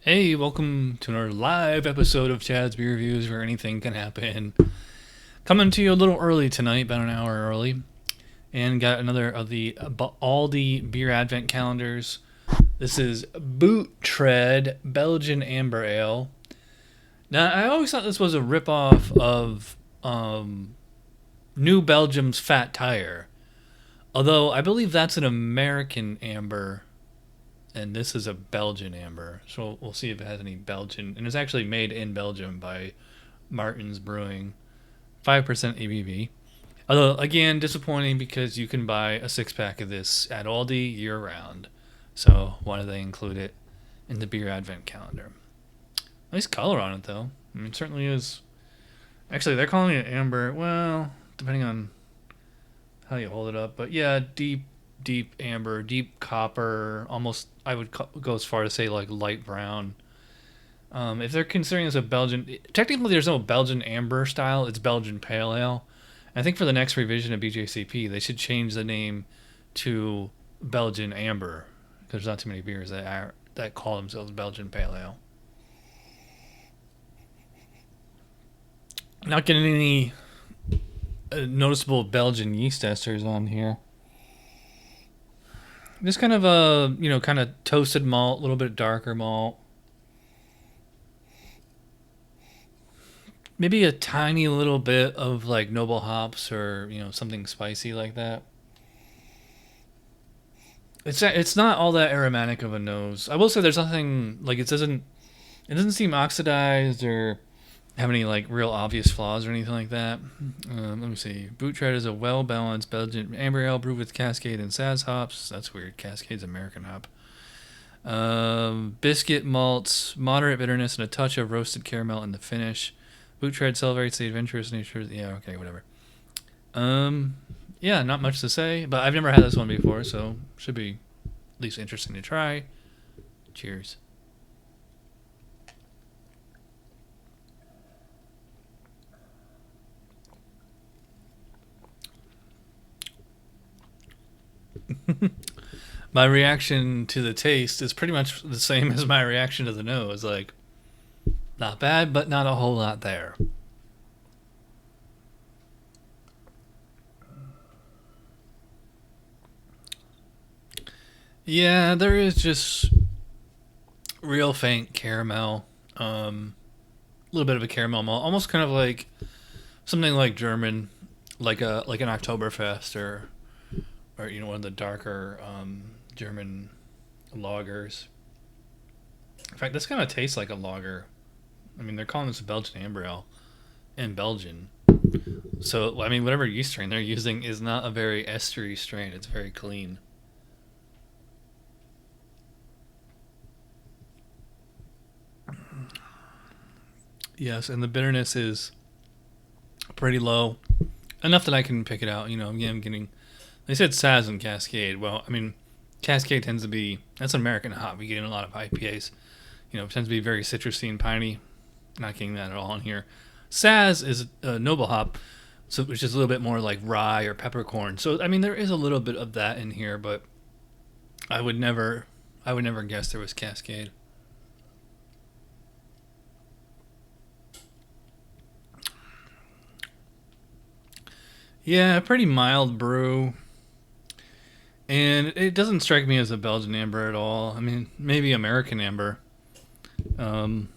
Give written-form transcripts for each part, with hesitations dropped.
Hey, welcome to another live episode of Chad's Beer Reviews where anything can happen. Coming to you a little early tonight, about an hour early, and got another of the Aldi beer advent calendars. This is Tread Belgian Amber Ale. Now, I always thought this was a ripoff of New Belgium's Fat Tire, although I believe that's an American amber and this is a Belgian amber. So we'll see if it has any Belgian. And it's actually made in Belgium by Martens Brewing, 5% ABV. Although again, disappointing because you can buy a 6-pack of this at Aldi year round. So why do they include it in the beer advent calendar? Nice color on it though. I mean, it certainly is. Actually, they're calling it amber. Well, depending on how you hold it up, but yeah, deep amber, deep copper, almost I would go as far to say like light brown. If they're considering this a Belgian, technically there's no Belgian amber style. It's Belgian pale ale. I think for the next revision of BJCP, they should change the name to Belgian amber because there's not too many beers that call themselves Belgian pale ale. Not getting any noticeable Belgian yeast esters on here. Just kind of a, kind of toasted malt, a little bit darker malt. Maybe a tiny little bit of like noble hops or, something spicy like that. It's not all that aromatic of a nose. I will say there's nothing like it doesn't seem oxidized or have any like real obvious flaws or anything like that. Let me see. Boot Tread is a well-balanced Belgian amber ale brewed with Cascade and Saaz hops. That's weird. Cascade's American hop. Biscuit malts, moderate bitterness, and a touch of roasted caramel in the finish. Boot Tread celebrates the adventurous nature. Yeah, okay, whatever. Yeah, not much to say, but I've never had this one before, so should be at least interesting to try. Cheers. My reaction to the taste is pretty much the same as my reaction to the nose. Like, not bad, but not a whole lot there. Yeah, there is just real faint caramel. A little bit of a caramel malt, almost kind of like something like German, like an Oktoberfest or one of the darker German lagers. In fact, this kind of tastes like a lager. I mean, they're calling this a Belgian amber ale in Belgian. So, I mean, whatever yeast strain they're using is not a very estery strain. It's very clean. Yes, and the bitterness is pretty low. Enough that I can pick it out. Again, I'm getting. They said Saaz and Cascade. Well, I mean, Cascade tends to be. That's an American hop. We get in a lot of IPAs. It tends to be very citrusy and piney. Not getting that at all in here. Saaz is a noble hop, so which is a little bit more like rye or peppercorn. So I mean, there is a little bit of that in here, but I would never guess there was Cascade. Yeah, pretty mild brew, and it doesn't strike me as a Belgian amber at all. I mean, maybe American amber. Um,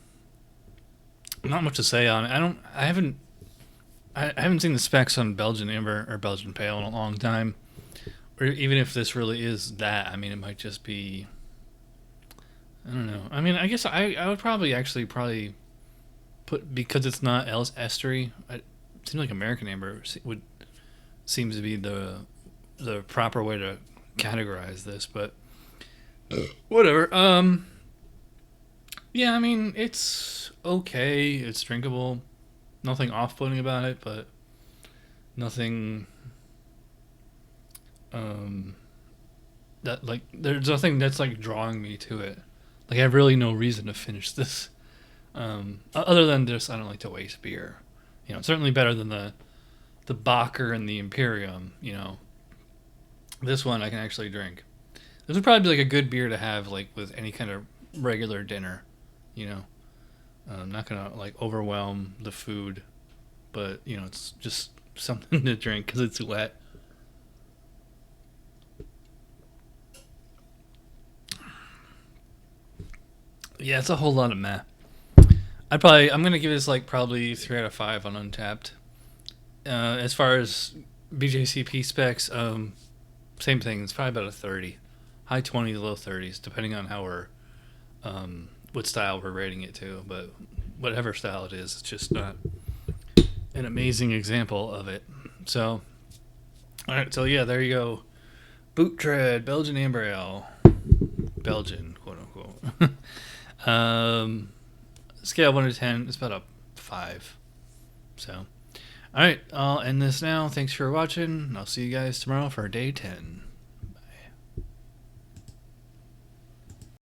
Not much to say on it. I haven't seen the specs on Belgian amber or Belgian pale in a long time. Or even if this really is that, I mean, it might just be. I don't know. I mean, I guess I would probably put because it's not else estery. It seems like American amber would seems to be the proper way to categorize this, but whatever. Yeah, I mean, it's okay. It's drinkable. Nothing off-putting about it, but nothing um that like there's nothing that's like drawing me to it. Like I have really no reason to finish this. Other than just I don't like to waste beer. It's certainly better than the Bacher and the Imperium. This one I can actually drink. This would probably be like a good beer to have like with any kind of regular dinner. You know, I'm not gonna like overwhelm the food, but you know, it's just something to drink because it's wet. Yeah, it's a whole lot of meh. I'm gonna give this like probably 3 out of 5 on Untapped. As far as BJCP specs, same thing. It's probably about a 30, high 20s, low 30s, depending on how we're, what style we're rating it to. But whatever style it is, it's just not an amazing example of it. So, all right. So yeah, there you go. Boot Tread Belgian Amber Ale, Belgian, quote unquote. Scale 1 to 10, it's about a 5. So, all right, I'll end this now. Thanks for watching. I'll see you guys tomorrow for day 10.